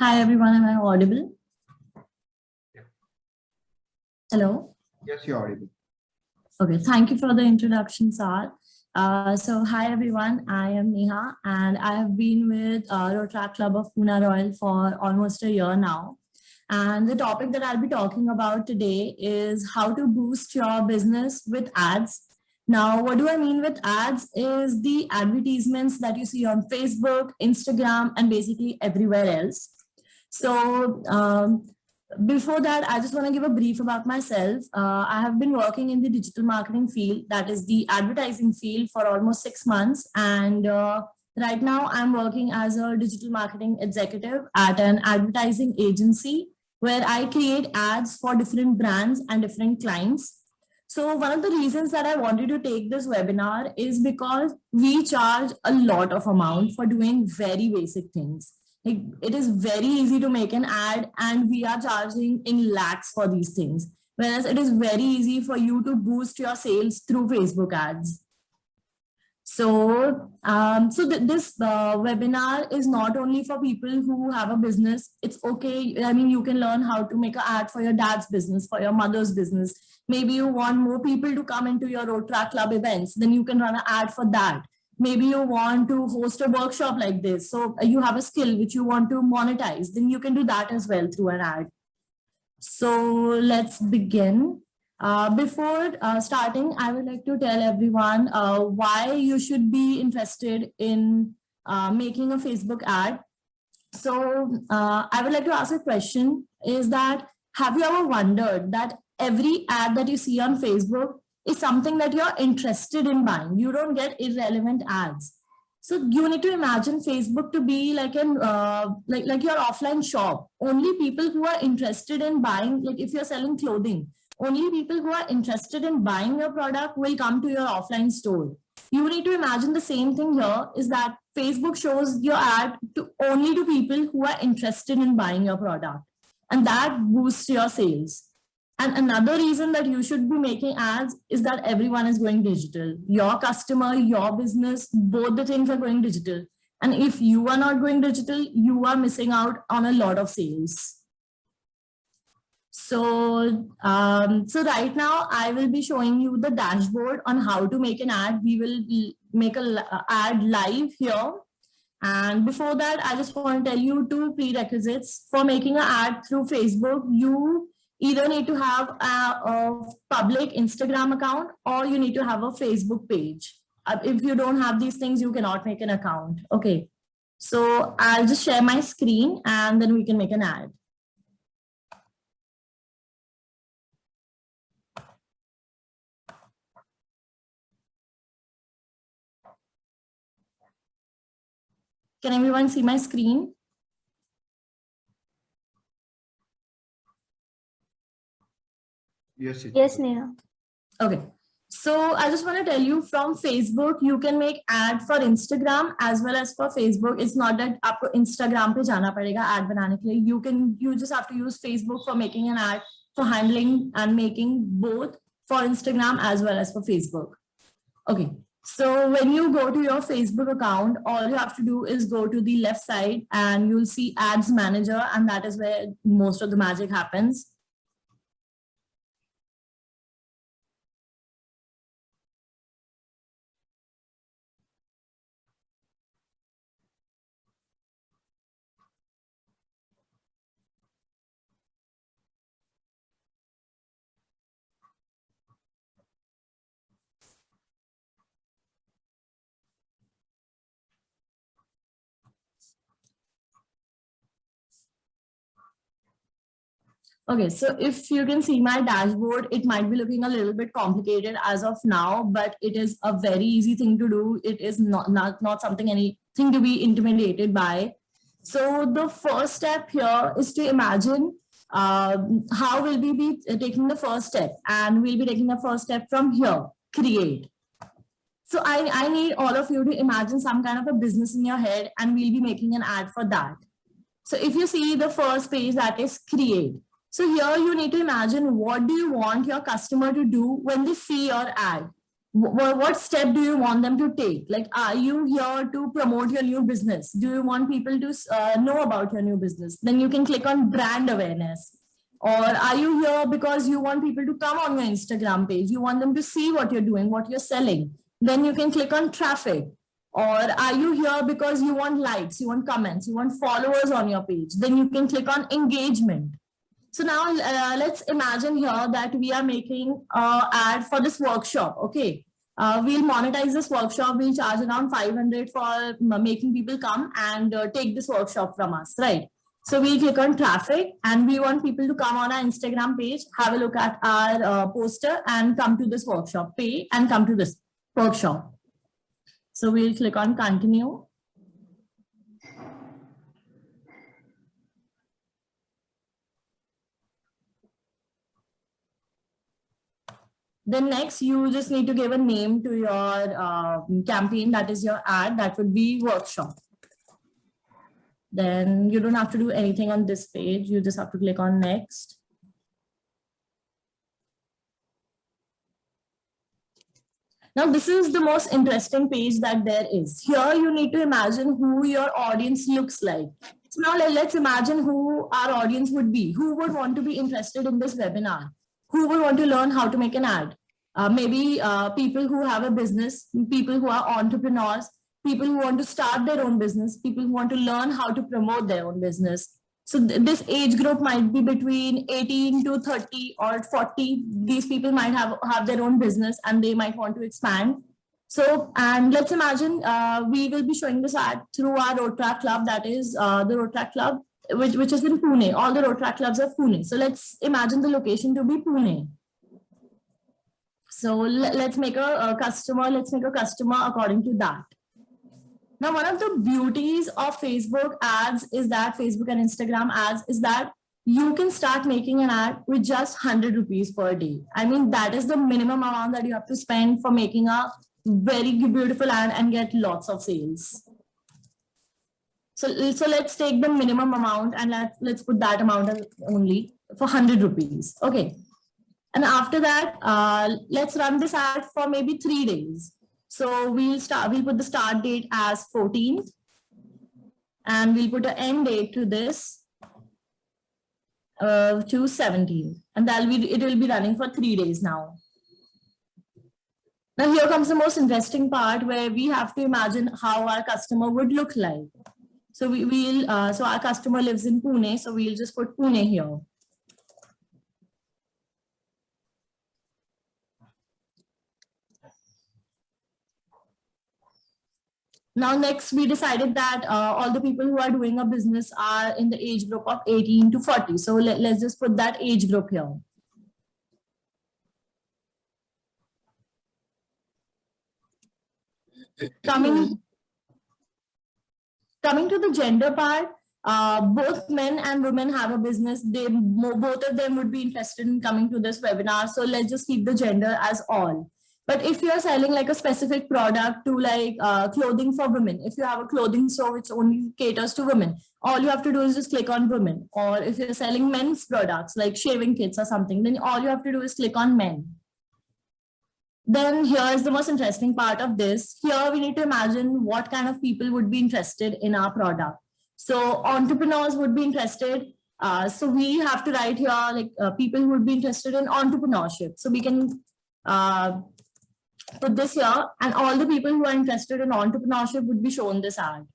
Hi everyone, am I audible? Yeah. Hello? Yes, you're audible. Okay, thank you for the introduction, Saad. So hi everyone, I am Neha and I have been with Rotaract Club of Pune Royal for almost a year now. And the topic that I'll be talking about today is how to boost your business with ads. Now, what do I mean with ads is the advertisements that you see on Facebook, Instagram, and basically everywhere else. So before that, I just want to give a brief about myself. I have been working in the digital marketing field, that is the advertising field, for almost 6 months. And right now, I'm working as a digital marketing executive at an advertising agency where I create ads for different brands and different clients. So one of the reasons that I wanted to take this webinar is because we charge a lot of amount for doing very basic things. Like, it is very easy to make an ad and we are charging in lakhs for these things. Whereas it is very easy for you to boost your sales through Facebook ads. So, this webinar is not only for people who have a business. It's okay. I mean, you can learn how to make an ad for your dad's business, for your mother's business. Maybe you want more people to come into your Rotaract Club events, then you can run an ad for that. Maybe you want to host a workshop like this. So you have a skill which you want to monetize, then you can do that as well through an ad. So let's begin. Before starting, I would like to tell everyone why you should be interested in making a Facebook ad. So I would like to ask a question is that, have you ever wondered that every ad that you see on Facebook is something that you're interested in buying? You don't get irrelevant ads. So you need to imagine Facebook to be like an like your offline shop. Only people who are interested in buying, like if you're selling clothing, only people who are interested in buying your product will come to your offline store. You need to imagine the same thing here is that Facebook shows your ad to only to people who are interested in buying your product, and that boosts your sales. And another reason that you should be making ads is that everyone is going digital. Your customer, your business, both the things are going digital. And if you are not going digital, you are missing out on a lot of sales. So right now I will be showing you the dashboard on how to make an ad. We will make an ad live here. And before that, I just want to tell you two prerequisites for making an ad through Facebook. You either need to have a public Instagram account or you need to have a Facebook page. If you don't have these things, you cannot make an account. Okay. So I'll just share my screen and then we can make an ad. Can everyone see my screen? Yes, Neha. Okay. So I just want to tell you, from Facebook, you can make ad for Instagram as well as for Facebook. It's not that आपको Instagram पे जाना पड़ेगा ad बनाने के लिए. You just have to use Facebook for making an ad, for handling and making both for Instagram as well as for Facebook. Okay. So when you go to your Facebook account, all you have to do is go to the left side and you'll see Ads Manager, and that is where most of the magic happens. Okay, so if you can see my dashboard, it might be looking a little bit complicated as of now, but it is a very easy thing to do. It is not something anything to be intimidated by. So the first step here is to imagine how will we be taking the first step, and we'll be taking the first step from here, create. So I need all of you to imagine some kind of a business in your head, and we'll be making an ad for that. So if you see the first page, that is create. So here you need to imagine, what do you want your customer to do when they see your ad? What step do you want them to take? Like, are you here to promote your new business? Do you want people to know about your new business? Then you can click on brand awareness. Or are you here because you want people to come on your Instagram page? You want them to see what you're doing, what you're selling. Then you can click on traffic. Or are you here because you want likes, you want comments, you want followers on your page? Then you can click on engagement. So now let's imagine here that we are making an ad for this workshop. Okay. We'll monetize this workshop. We'll charge around 500 for making people come and take this workshop from us, right? So we'll click on traffic and we want people to come on our Instagram page, have a look at our poster and come to this workshop, pay and come to this workshop. So we'll click on continue. Then next, you just need to give a name to your campaign, that is your ad, that would be workshop. Then you don't have to do anything on this page. You just have to click on next. Now, this is the most interesting page that there is. Here, you need to imagine who your audience looks like. So now let's imagine who our audience would be. Who would want to be interested in this webinar? Who would want to learn how to make an ad? Maybe people who have a business, people who are entrepreneurs, people who want to start their own business, people who want to learn how to promote their own business. So this age group might be between 18 to 30 or 40. These people might have their own business and they might want to expand. So, and let's imagine we will be showing this ad through our Road Track Club, that is the Road Track Club, which is in Pune. All the Road Track Clubs are Pune. So let's imagine the location to be Pune. So let's make a customer according to that. Now, one of the beauties of Facebook ads is that Facebook and Instagram ads is that you can start making an ad with just 100 rupees per day. I mean, that is the minimum amount that you have to spend for making a very beautiful ad and get lots of sales. So let's take the minimum amount and let's put that amount only for 100 rupees. Okay. And after that, let's run this ad for maybe 3 days. So we'll put the start date as 14th and we'll put an end date to this to 17th, and it will be running for 3 days now. Now here comes the most interesting part where we have to imagine how our customer would look like. So so our customer lives in Pune, so we'll just put Pune here. Now, next, we decided that all the people who are doing a business are in the age group of 18 to 40. So let's just put that age group here. Coming to the gender part, both men and women have a business. Both of them would be interested in coming to this webinar. So let's just keep the gender as all. But if you're selling like a specific product to like clothing for women, if you have a clothing store which only caters to women, all you have to do is just click on women. Or if you're selling men's products like shaving kits or something, then all you have to do is click on men. Then here is the most interesting part of this. Here we need to imagine what kind of people would be interested in our product. So entrepreneurs would be interested. So we have to write here like people who would be interested in entrepreneurship. So we can put this here, and all the people who are interested in entrepreneurship would be shown this ad.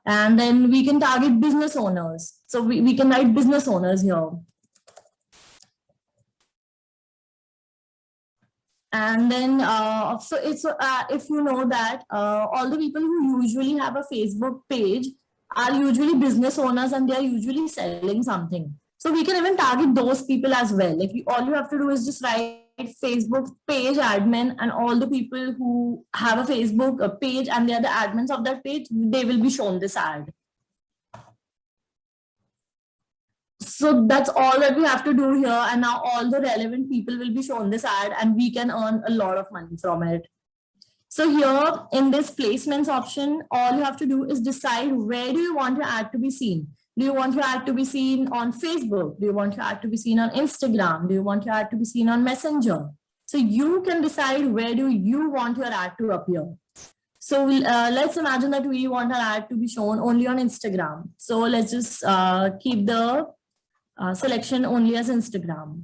And then we can target business owners. So we can write business owners here. And then, so it's if you know that all the people who usually have a Facebook page are usually business owners and they are usually selling something. So we can even target those people as well. Like all you have to do is just write Facebook page admin, and all the people who have a Facebook page and they are the admins of that page, they will be shown this ad. So that's all that we have to do here. And now all the relevant people will be shown this ad and we can earn a lot of money from it. So here in this placements option, all you have to do is decide where do you want your ad to be seen. Do you want your ad to be seen on Facebook? Do you want your ad to be seen on Instagram? Do you want your ad to be seen on Messenger? So you can decide where do you want your ad to appear. So let's imagine that we want our ad to be shown only on Instagram. So let's just keep the selection only as Instagram.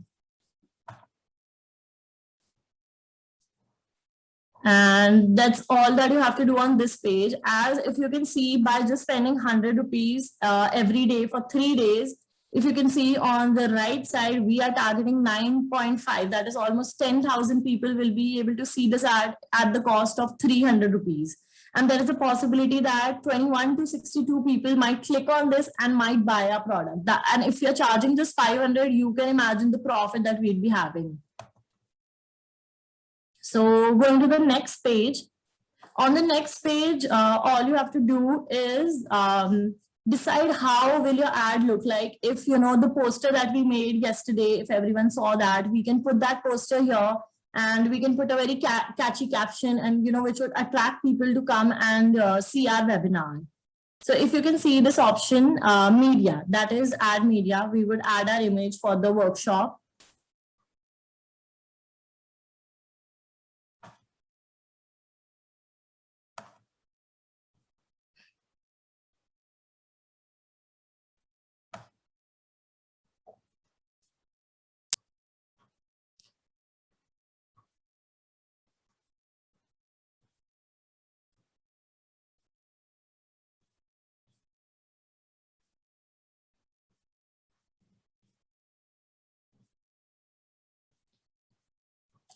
And that's all that you have to do on this page. As if you can see, by just spending 100 rupees every day for 3 days, if you can see on the right side, we are targeting 9.5. That is almost 10,000 people will be able to see this ad at the cost of 300 rupees. And there is a possibility that 21 to 62 people might click on this and might buy our product. And if you're charging just 500, you can imagine the profit that we'd be having. So going to the next page. On the next page, all you have to do is decide how will your ad look like. If you know the poster that we made yesterday, if everyone saw that, we can put that poster here and we can put a very catchy caption and which would attract people to come and see our webinar. So if you can see this option, media, that is add media, we would add our image for the workshop.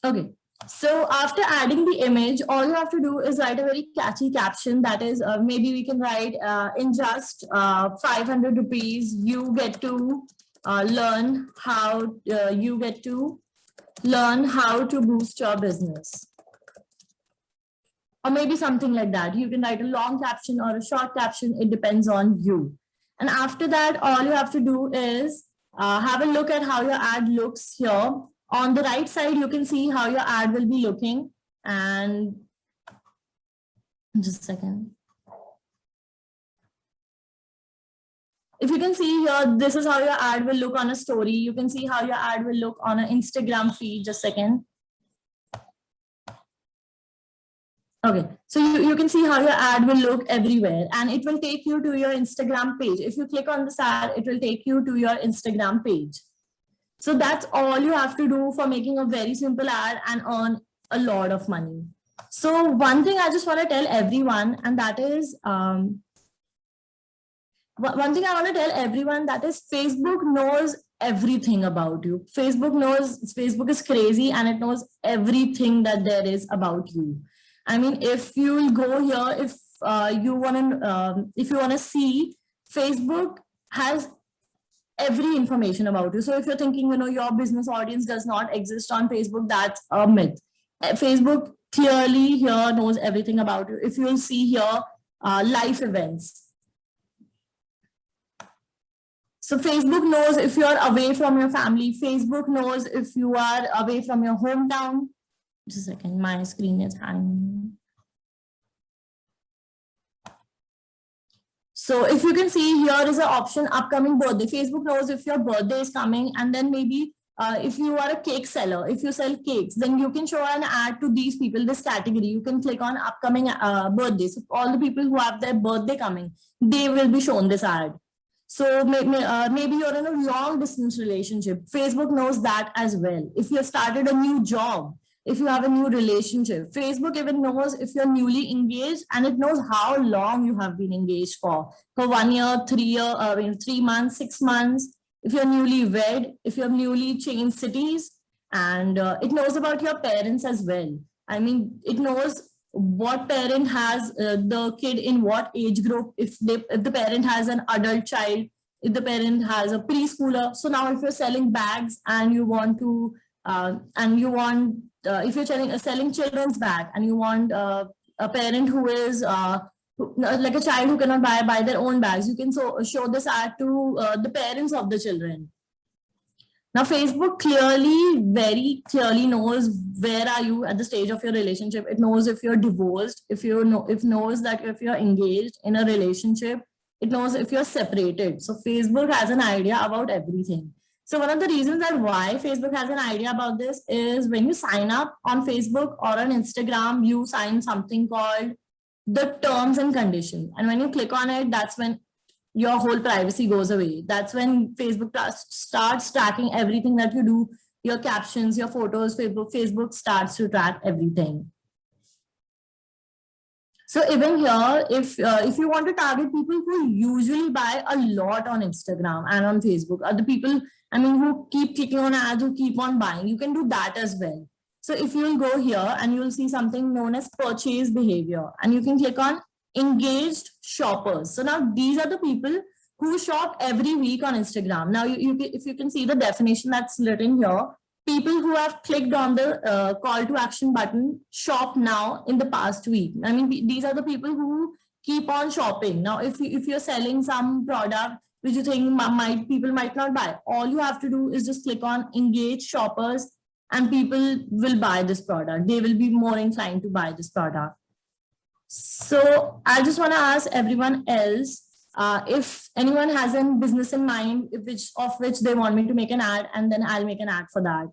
Okay, so after adding the image, all you have to do is write a very catchy caption. That is, maybe we can write in just 500 rupees, you get to learn how to boost your business. Or maybe something like that. You can write a long caption or a short caption. It depends on you. And after that, all you have to do is have a look at how your ad looks here. On the right side, you can see how your ad will be looking. And just a second. If you can see here, this is how your ad will look on a story. You can see how your ad will look on an Instagram feed. Just a second. Okay, so you can see how your ad will look everywhere and it will take you to your Instagram page. If you click on this ad, it will take you to your Instagram page. So that's all you have to do for making a very simple ad and earn a lot of money. So one thing I just want to tell everyone, and that is, Facebook knows everything about you. Facebook is crazy and it knows everything that there is about you. I mean, if you go here, if you want to see, Facebook has every information about you. So if you're thinking, your business audience does not exist on Facebook, that's a myth. Facebook clearly here knows everything about you. If you'll see here, life events. So Facebook knows if you're away from your family. Facebook knows if you are away from your hometown. Just a second, my screen is hanging. So if you can see, here is an option, upcoming birthday. Facebook knows if your birthday is coming, and then maybe if you are a cake seller, if you sell cakes, then you can show an ad to these people, this category. You can click on upcoming birthdays. So all the people who have their birthday coming, they will be shown this ad. So maybe you're in a long distance relationship. Facebook knows that as well. If you have started a new job, if you have a new relationship, Facebook even knows if you're newly engaged, and it knows how long you have been engaged for 1 year, 3 year, 3 months, 6 months. If you're newly wed, if you've newly changed cities, and it knows about your parents as well. I mean, it knows what parent has the kid in what age group, if the parent has an adult child, if the parent has a preschooler. So now if you're selling bags and you want to if you're selling children's bag and you want a parent who is like a child who cannot buy their own bags, you can show this ad to the parents of the children. Now, Facebook very clearly knows where are you at the stage of your relationship. It knows if you're divorced, it knows that if you're engaged in a relationship, it knows if you're separated. So Facebook has an idea about everything. So one of the reasons that why Facebook has an idea about this is when you sign up on Facebook or on Instagram, you sign something called the terms and conditions. And when you click on it, that's when your whole privacy goes away. That's when Facebook starts tracking everything that you do, your captions, your photos. Facebook starts to track everything. So even here, if you want to target people who usually buy a lot on Instagram and on Facebook, or the people, I mean, who keep clicking on ads, who keep on buying, you can do that as well. So if you'll go here and you'll see something known as purchase behavior, and you can click on engaged shoppers. So now these are the people who shop every week on Instagram. Now, if you can see the definition that's written here, people who have clicked on the call to action button, shop now in the past week. I mean, these are the people who keep on shopping. Now, if you're selling some product which you think people might not buy, all you have to do is just click on engage shoppers and people will buy this product. They will be more inclined to buy this product. So I just want to ask everyone else, if anyone has a business in mind, of which they want me to make an ad, and then I'll make an ad for that.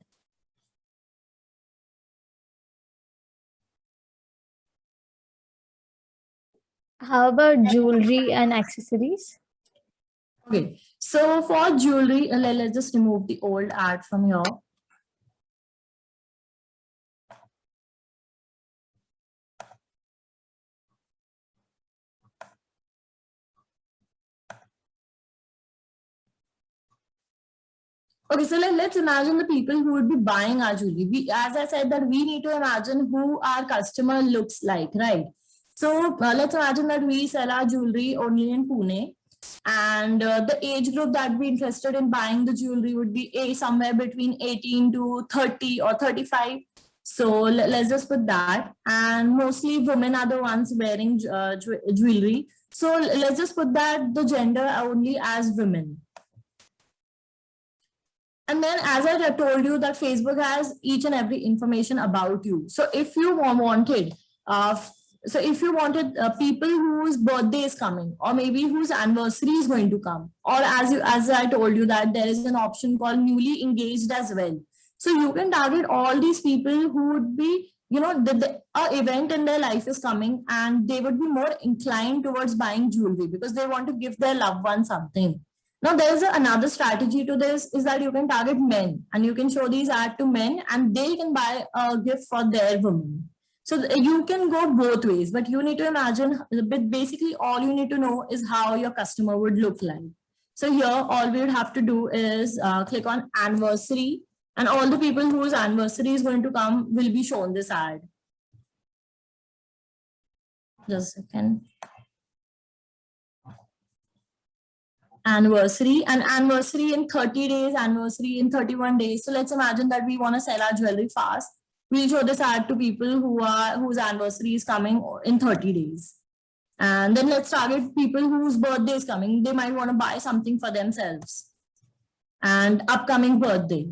How about jewelry and accessories? Okay, so for jewelry, let's just remove the old ad from here. Okay, so let's imagine the people who would be buying our jewelry. As I said, that we need to imagine who our customer looks like, right? So let's imagine that we sell our jewelry only in Pune, and the age group that be interested in buying the jewelry would be somewhere between 18 to 30 or 35. So let's just put that. And mostly women are the ones wearing jewelry. So let's just put that the gender only as women. And then, as I told you, that Facebook has each and every information about you. So if you wanted, people whose birthday is coming, or maybe whose anniversary is going to come, or as I told you that there is an option called newly engaged as well. So you can target all these people who would be, the event in their life is coming, and they would be more inclined towards buying jewelry because they want to give their loved one something. Now, there's another strategy to this, is that you can target men, and you can show these ads to men, and they can buy a gift for their woman. So you can go both ways, but you need to imagine, basically all you need to know is how your customer would look like. So here, all we would have to do is click on anniversary, and all the people whose anniversary is going to come will be shown this ad. Just a second. Anniversary, and anniversary in 30 days, anniversary in 31 days. So let's imagine that we want to sell our jewelry fast. We'll show this ad to people whose anniversary is coming in 30 days. And then let's target people whose birthday is coming. They might want to buy something for themselves and upcoming birthday.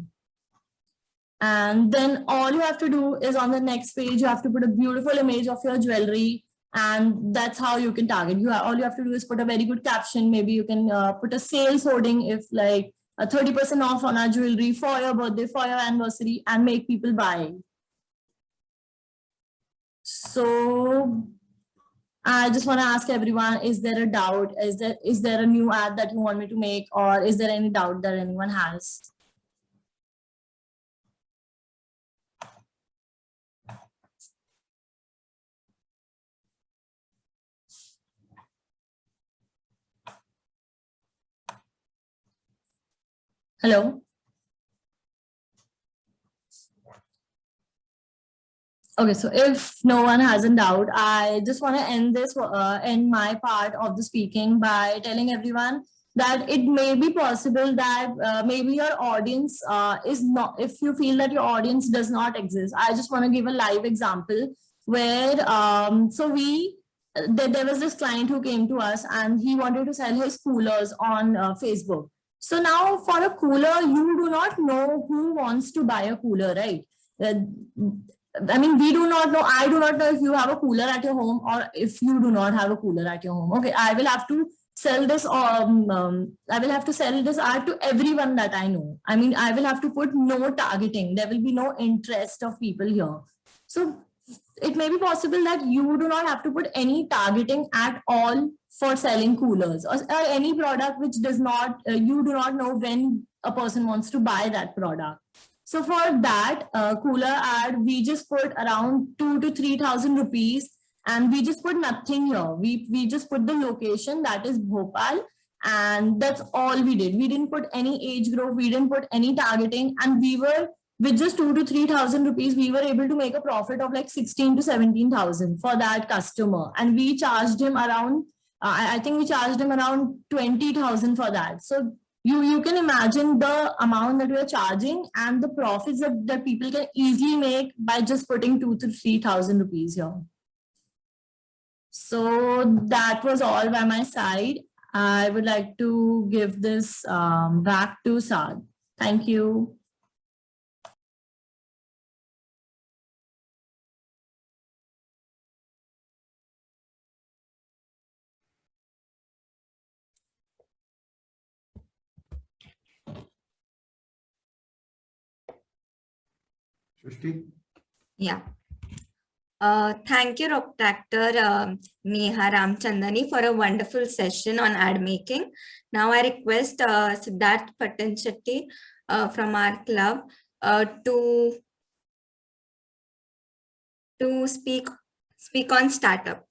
And then all you have to do is on the next page, you have to put a beautiful image of your jewelry. And that's how you can target. All you have to do is put a very good caption. Maybe you can put a sales hoarding, if like a 30% off on our jewelry for your birthday, for your anniversary, and make people buy. So I just want to ask everyone, is there a doubt? Is there a new ad that you want me to make, or is there any doubt that anyone has? Hello? Okay, so if no one has a doubt, I just want to end my part of the speaking by telling everyone that it may be possible that maybe your audience is not, if you feel that your audience does not exist. I just want to give a live example where, there was this client who came to us and he wanted to sell his coolers on Facebook. So now for a cooler, you do not know who wants to buy a cooler, right? I mean, we do not know. I do not know if you have a cooler at your home or if you do not have a cooler at your home. Okay, I will have to sell this, I will have to sell this ad to everyone that I know. I mean, I will have to put no targeting. There will be no interest of people here. So it may be possible that you do not have to put any targeting at all for selling coolers, or any product which does not, you do not know when a person wants to buy that product. So for that cooler ad, we just put around 2 to 3,000 rupees, and we just put nothing here. We just put the location, that is Bhopal, and that's all we did. We didn't put any age group, we didn't put any targeting, and we were, with just 2 to 3,000 rupees, we were able to make a profit of like 16 to 17,000 for that customer. And we charged him around, I think we charged him around 20,000 for that. So you can imagine the amount that we are charging and the profits that people can easily make by just putting 2 to 3,000 rupees here. So that was all by my side. I would like to give this back to Saad. Thank you. Srishti? Yeah. Thank you, Dr. Neha Ramchandani, for a wonderful session on ad making. Now I request Siddharth Patanshetty from our club to speak on startup.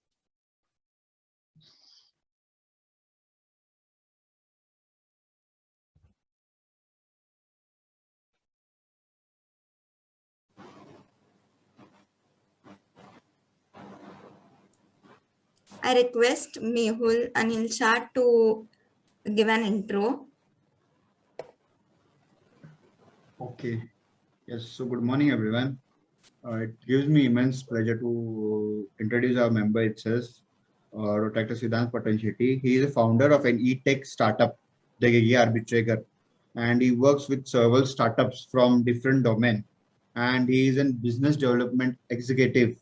I request Mehul Anil Shah to give an intro. Okay. Yes. So good morning, everyone. It gives me immense pleasure to introduce our member itself, Dr. Siddhant Patanshetty. He is a founder of an e-tech startup, the Gigi Arbitrator, and he works with several startups from different domains. And he is a business development executive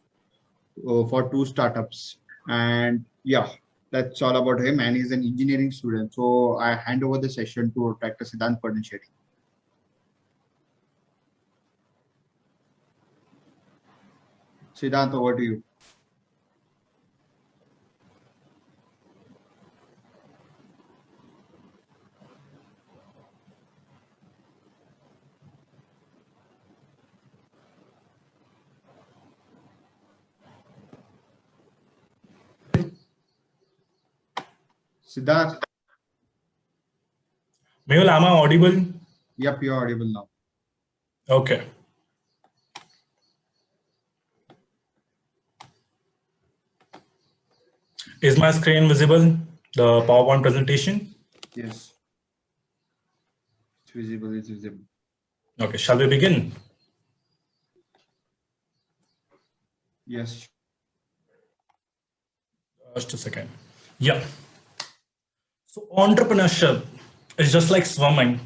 for 2 startups. And yeah, that's all about him. And he's an engineering student. So I hand over the session to Dr. Siddhant Patanshetty. Siddhant, over to you. Siddharth, Mehul, am I audible? yep, you're audible now. Okay. Is my screen visible? The PowerPoint presentation? Yes. It's visible, it's visible. Okay, shall we begin? Yes. Just a second. Yeah. So entrepreneurship is just like swimming.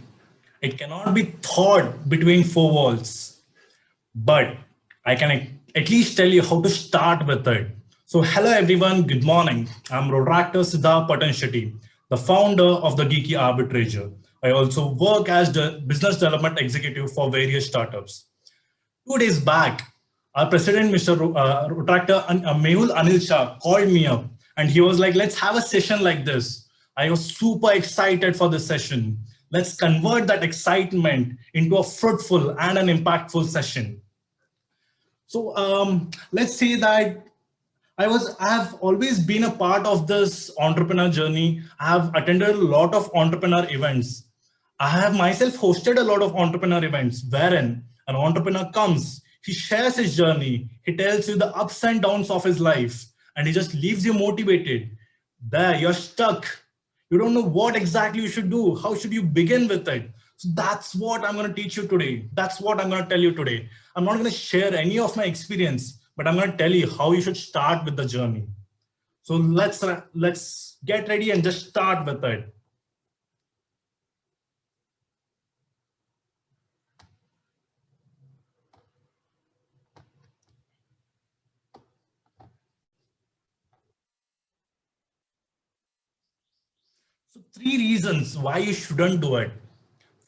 It cannot be taught between 4 walls, but I can at least tell you how to start with it. So hello everyone, good morning. I'm Dr. Siddharth Patanshetty, the founder of the Geeky Arbitrator. I also work as the business development executive for various startups. 2 days back, our president, Mr. Mehul Anil Shah, called me up and he was like, let's have a session like this. I was super excited for this session. Let's convert that excitement into a fruitful and an impactful session. So let's say that I have always been a part of this entrepreneur journey. I have attended a lot of entrepreneur events. I have myself hosted a lot of entrepreneur events wherein an entrepreneur comes, he shares his journey, he tells you the ups and downs of his life, and he just leaves you motivated. There, you're stuck. You don't know what exactly you should do. How should you begin with it? So that's what I'm going to teach you today. That's what I'm going to tell you today. I'm not going to share any of my experience, but I'm going to tell you how you should start with the journey. So let's get ready and just start with it. So 3 reasons why you shouldn't do it.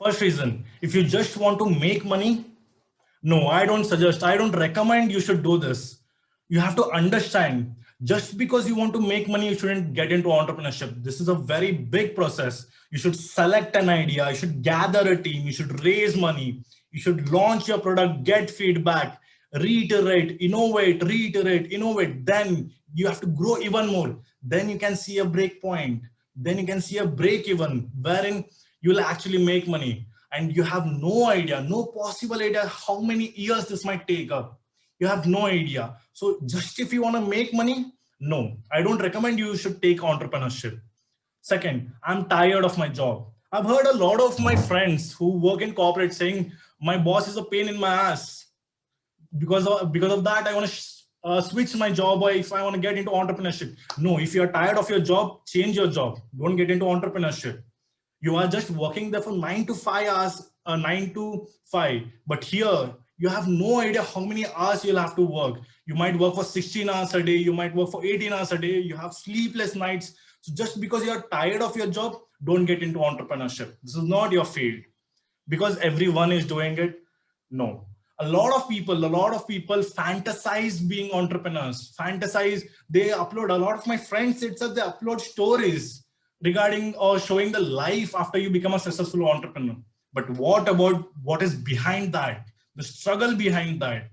First reason, if you just want to make money, no, I don't suggest, I don't recommend you should do this. You have to understand, just because you want to make money, you shouldn't get into entrepreneurship. This is a very big process. You should select an idea, you should gather a team, you should raise money, you should launch your product, get feedback, reiterate, innovate. Then you have to grow even more. Then you can see a break point. Then you can see a break even wherein you will actually make money. And you have no idea, no possible idea how many years this might take up. You have no idea. So just if you want to make money, no, I don't recommend you should take entrepreneurship. Second, I'm tired of my job. I've heard a lot of my friends who work in corporate saying, my boss is a pain in my ass. Because of that, I want to switch my job, or if I want to get into entrepreneurship. No, if you're tired of your job, change your job. Don't get into entrepreneurship. You are just working there for 9 to 5 hours, 9 to 5. But here, you have no idea how many hours you'll have to work. You might work for 16 hours a day. You might work for 18 hours a day. You have sleepless nights. So just because you're tired of your job, don't get into entrepreneurship. This is not your field. Because everyone is doing it, no. A lot of people fantasize being entrepreneurs, they upload, a lot of my friends itself, they upload stories regarding or showing the life after you become a successful entrepreneur. But what about what is behind that? The struggle behind that.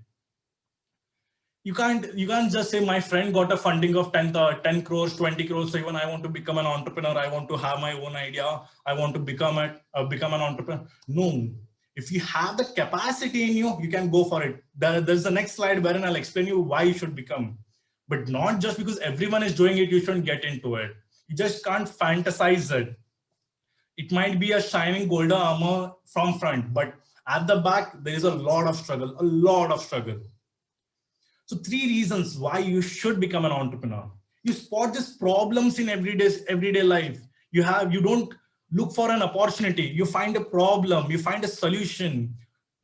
You can't just say my friend got a funding of 10 crores, 20 crores. So even I want to become an entrepreneur. I want to have my own idea. I want to become an entrepreneur. No. If you have the capacity in you, you can go for it. There's the next slide wherein I'll explain you why you should become. But not just because everyone is doing it, you shouldn't get into it. You just can't fantasize it. It might be a shining golden armor from front, but at the back, there is a lot of struggle. So 3 reasons why you should become an entrepreneur. You spot these problems in everyday life. You don't look for an opportunity. You find a problem, you find a solution.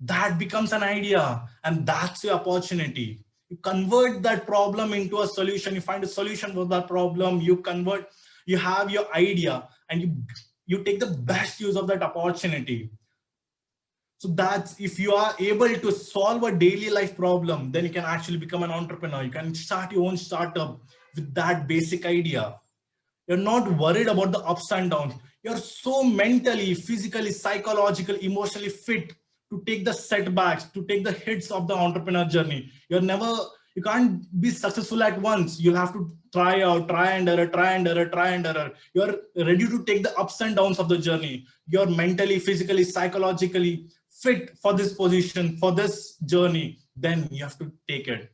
That becomes an idea, and that's your opportunity. You convert that problem into a solution. You find a solution for that problem. You have your idea, and you take the best use of that opportunity. So that's, if you are able to solve a daily life problem, then you can actually become an entrepreneur. You can start your own startup with that basic idea. You're not worried about the ups and downs. You're so mentally, physically, psychologically, emotionally fit to take the setbacks, to take the hits of the entrepreneur journey. You can't be successful at once. You'll have to try and error. You're ready to take the ups and downs of the journey. You're mentally, physically, psychologically fit for this position, for this journey. Then you have to take it.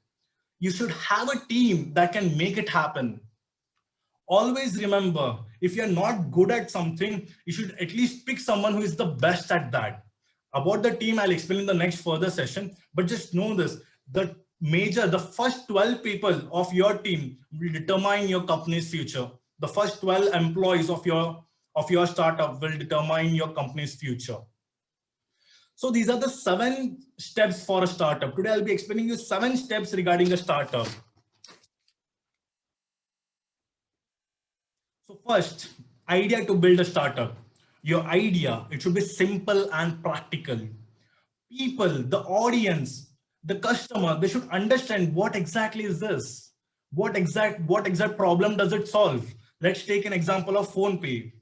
You should have a team that can make it happen. Always remember, if you're not good at something, you should at least pick someone who is the best at that. About the team, I'll explain in the next further session, but just know this, the first 12 people of your team will determine your company's future. The first 12 employees of your startup will determine your company's future. So these are the 7 steps for a startup. Today, I'll be explaining you 7 steps regarding a startup. So first, idea to build a startup. Your idea, it should be simple and practical. People, the audience, the customer, they should understand what exactly is this? What exact problem does it solve? Let's take an example of PhonePe.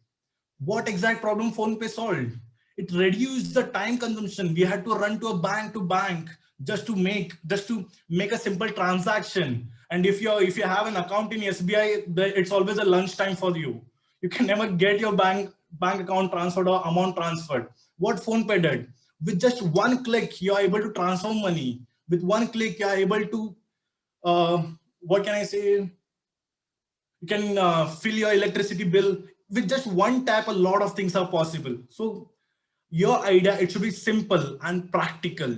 What exact problem PhonePe solved? It reduced the time consumption. We had to run to bank just to make a simple transaction. And if you have an account in SBI, it's always a lunchtime for you. You can never get your bank account transferred or amount transferred. What PhonePe did, with just one click, you are able to transfer money. With one click, you are able to, you can fill your electricity bill. With just one tap, a lot of things are possible. So your idea, it should be simple and practical,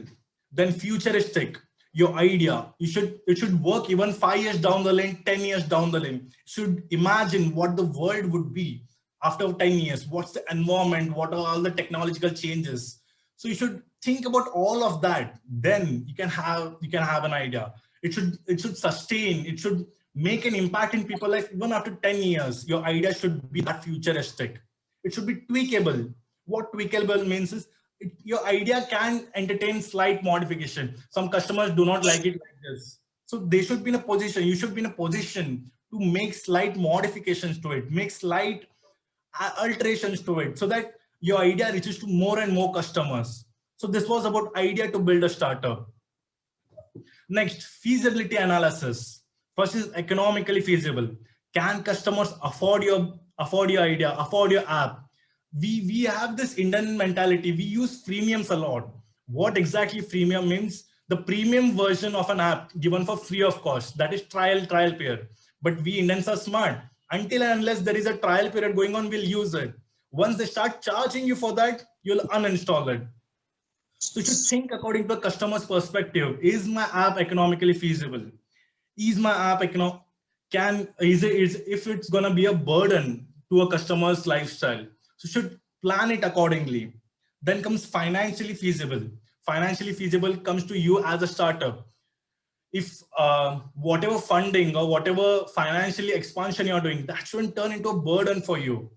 then futuristic. Your idea, it should work even 5 years down the lane, 10 years down the lane. You should imagine what the world would be after 10 years. What's the environment? What are all the technological changes? So you should think about all of that. Then you can have an idea. It should sustain. It should make an impact in people's life even after 10 years. Your idea should be that futuristic. It should be tweakable. What tweakable means is your idea can entertain slight modification. Some customers do not like it like this. So they should be in a position, you should be in a position to make slight modifications to it, make slight alterations to it so that your idea reaches to more and more customers. So this was about idea to build a startup. Next, feasibility analysis. First is economically feasible. Can customers afford your idea, afford your app? We have this Indian mentality. We use freemiums a lot. What exactly freemium means? The premium version of an app given for free of cost. That is trial period. But we Indians are smart. Until and unless there is a trial period going on, we'll use it. Once they start charging you for that, you'll uninstall it. So you should think according to the customer's perspective. Is my app economically feasible? Is my app if it's gonna be a burden to a customer's lifestyle? So should plan it accordingly. Then comes financially feasible. Financially feasible comes to you as a startup. If whatever funding or whatever financially expansion you're doing, that shouldn't turn into a burden for you.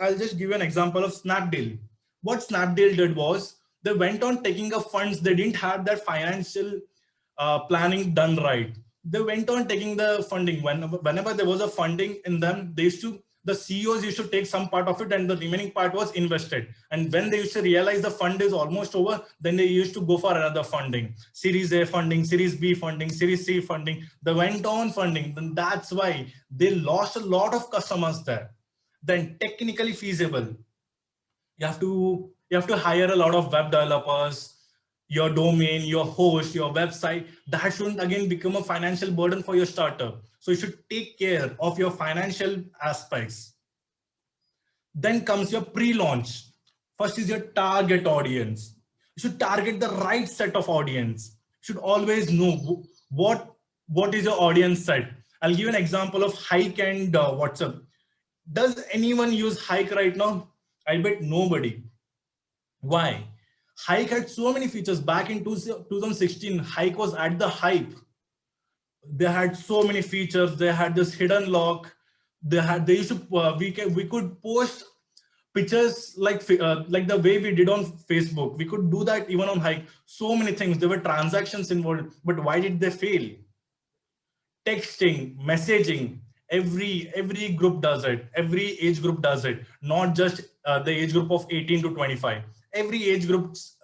I'll just give you an example of Snapdeal. What Snapdeal did was, they went on taking up funds. They didn't have that financial planning done right. They went on taking the funding. Whenever there was a funding in them, the CEOs used to take some part of it and the remaining part was invested. And when they used to realize the fund is almost over, then they used to go for another funding. Series A funding, Series B funding, Series C funding. They went on funding. Then that's why they lost a lot of customers there. Then technically feasible. You have to hire a lot of web developers, your domain, your host, your website. That shouldn't again become a financial burden for your startup. So you should take care of your financial aspects. Then comes your pre-launch. First is your target audience. You should target the right set of audience. You should always know what is your audience set. I'll give you an example of Hike and WhatsApp. Does anyone use Hike right now? I bet nobody. Why? Hike had so many features. Back in 2016, Hike was at the hype. They had so many features. They had this hidden lock. They used to we could post pictures like the way we did on Facebook. We could do that even on Hike. So many things. There were transactions involved. But why did they fail? Texting, messaging. Every group does it. Every age group does it. Not just the age group of 18 to 25. Every age groups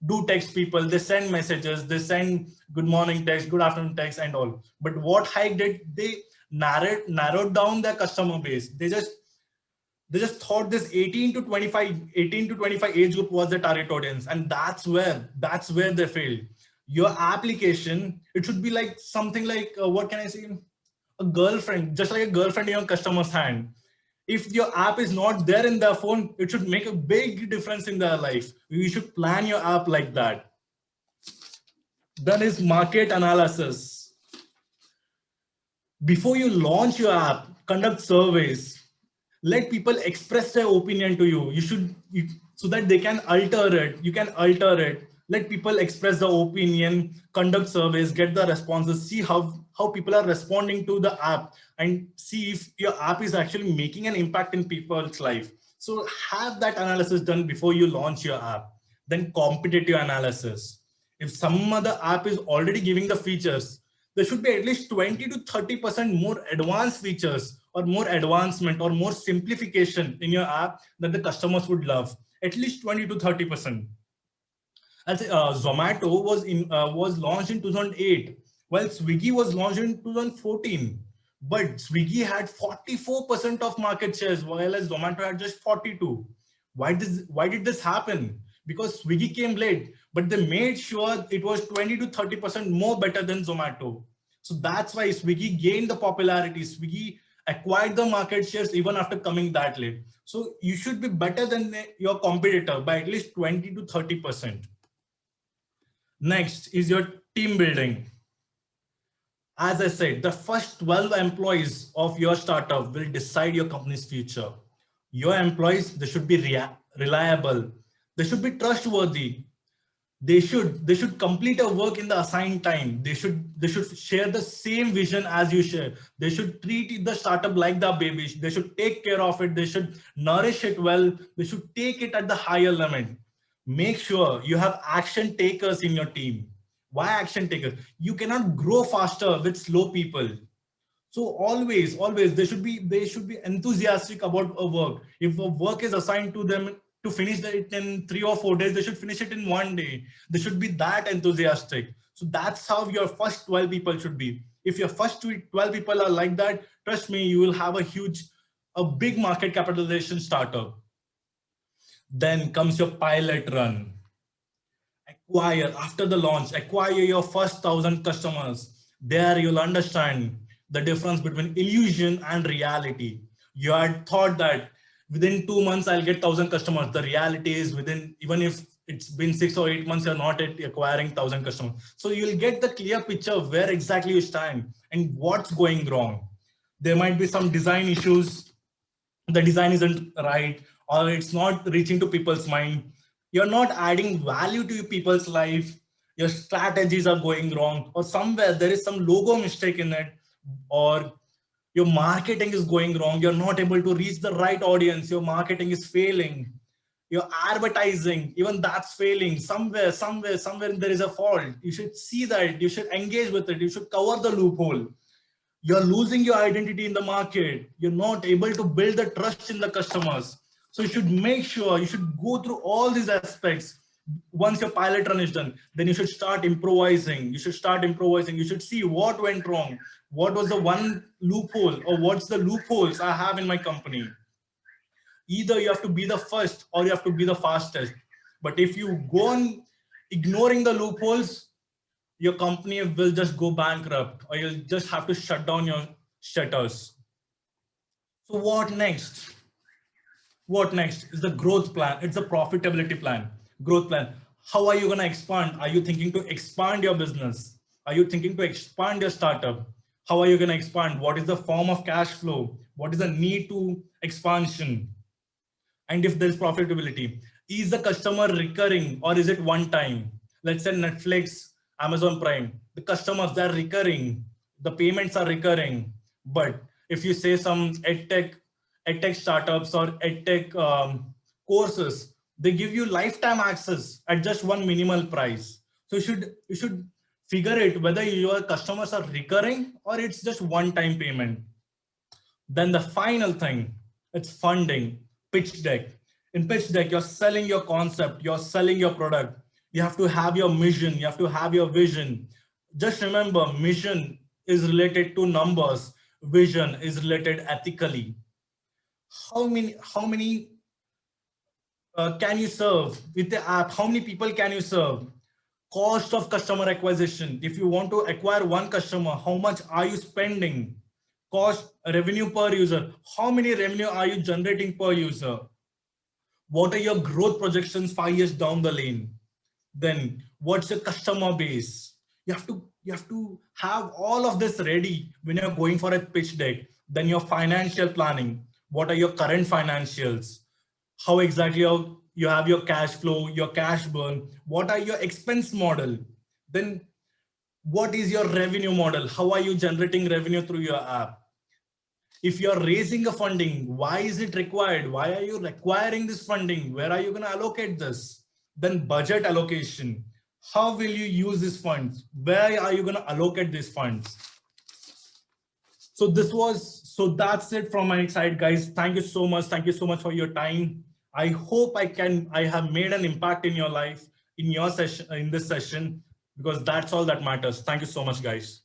do text people. They send messages. They send good morning text, good afternoon text, and all. But what Hike did, they narrowed down their customer base. They just thought this 18 to 25 age group was the target audience, and that's where they failed. Your application, it should be like something like what can I say? A girlfriend, just like a girlfriend in your customer's hand. If your app is not there in their phone, it should make a big difference in their life. You should plan your app like that. Then is market analysis. Before you launch your app, conduct surveys. Let people express their opinion to you. So that they can alter it. You can alter it. Let people express their opinion, conduct surveys, get the responses, see how people are responding to the app, and see if your app is actually making an impact in people's life. So have that analysis done before you launch your app. Then competitive analysis. If some other app is already giving the features, there should be at least 20 to 30% more advanced features or more advancement or more simplification in your app that the customers would love. At least 20 to 30%. I'll say Zomato was launched in 2008, while Swiggy was launched in 2014. But Swiggy had 44% of market shares, while Zomato had just 42. Why did this happen? Because Swiggy came late, but they made sure it was 20 to 30% more better than Zomato. So that's why Swiggy gained the popularity. Swiggy acquired the market shares even after coming that late. So you should be better than your competitor by at least 20 to 30%. Next is your team building. As I said, the first 12 employees of your startup will decide your company's future. Your employees, they should be reliable. They should be trustworthy. they should complete a work in the assigned time. They should share the same vision as you share. They should treat the startup like the baby. They should take care of it. They should nourish it well. They should take it at the higher limit. Make sure you have action takers in your team. Why action takers? You cannot grow faster with slow people. So always they should be enthusiastic about a work. If a work is assigned to them to finish it in 3 or 4 days, they should finish it in 1 day. They should be that enthusiastic. So that's how your first 12 people should be. If your first 12 people are like that, trust me, you will have a big market capitalization startup. Then comes your pilot run. Acquire, after the launch, acquire your first 1,000 customers. There you'll understand the difference between illusion and reality. You had thought that within 2 months, I'll get 1,000 customers. The reality is even if it's been 6 or 8 months, you're not acquiring 1,000 customers. So you'll get the clear picture of where exactly you stand and what's going wrong. There might be some design issues. The design isn't right, or it's not reaching to people's mind. You're not adding value to people's life. Your strategies are going wrong, or somewhere there is some logo mistake in it, or your marketing is going wrong. You're not able to reach the right audience. Your marketing is failing. Your advertising, even that's failing. Somewhere there is a fault. You should see that. You should engage with it. You should cover the loophole. You're losing your identity in the market. You're not able to build the trust in the customers. So you should make sure, you should go through all these aspects. Once your pilot run is done, then you should start improvising. You should see what went wrong. What was the one loophole, or what's the loopholes I have in my company? Either you have to be the first or you have to be the fastest. But if you go on ignoring the loopholes, your company will just go bankrupt, or you'll just have to shut down your shutters. So what next? What next is the growth plan. It's a profitability plan, growth plan. How are you going to expand? Are you thinking to expand your business? Are you thinking to expand your startup? How are you going to expand? What is the form of cash flow? What is the need to expansion? And if there's profitability, is the customer recurring or is it one time? Let's say Netflix, Amazon Prime, the customers, they're recurring, the payments are recurring. But if you say some edtech startups or edtech courses, they give you lifetime access at just one minimal price. So you should figure it whether your customers are recurring or it's just one-time payment. Then the final thing, it's funding, pitch deck. In pitch deck, you're selling your concept, you're selling your product. You have to have your mission, you have to have your vision. Just remember, mission is related to numbers, vision is related ethically. How many can you serve with the app? How many people can you serve? Cost of customer acquisition. If you want to acquire one customer, how much are you spending? Cost, revenue per user. How many revenue are you generating per user? What are your growth projections 5 years down the lane? Then what's your customer base? You have to have all of this ready when you're going for a pitch deck. Then your financial planning. What are your current financials? How exactly you have your cash flow, your cash burn? What are your expense model? Then what is your revenue model? How are you generating revenue through your app? If you're raising a funding, why is it required? Why are you requiring this funding? Where are you going to allocate this? Then budget allocation. How will you use these funds? Where are you going to allocate these funds? So that's it from my side, guys. Thank you so much. Thank you so much for your time. I hope I have made an impact in your life, in your session, in this session, because that's all that matters. Thank you so much, guys.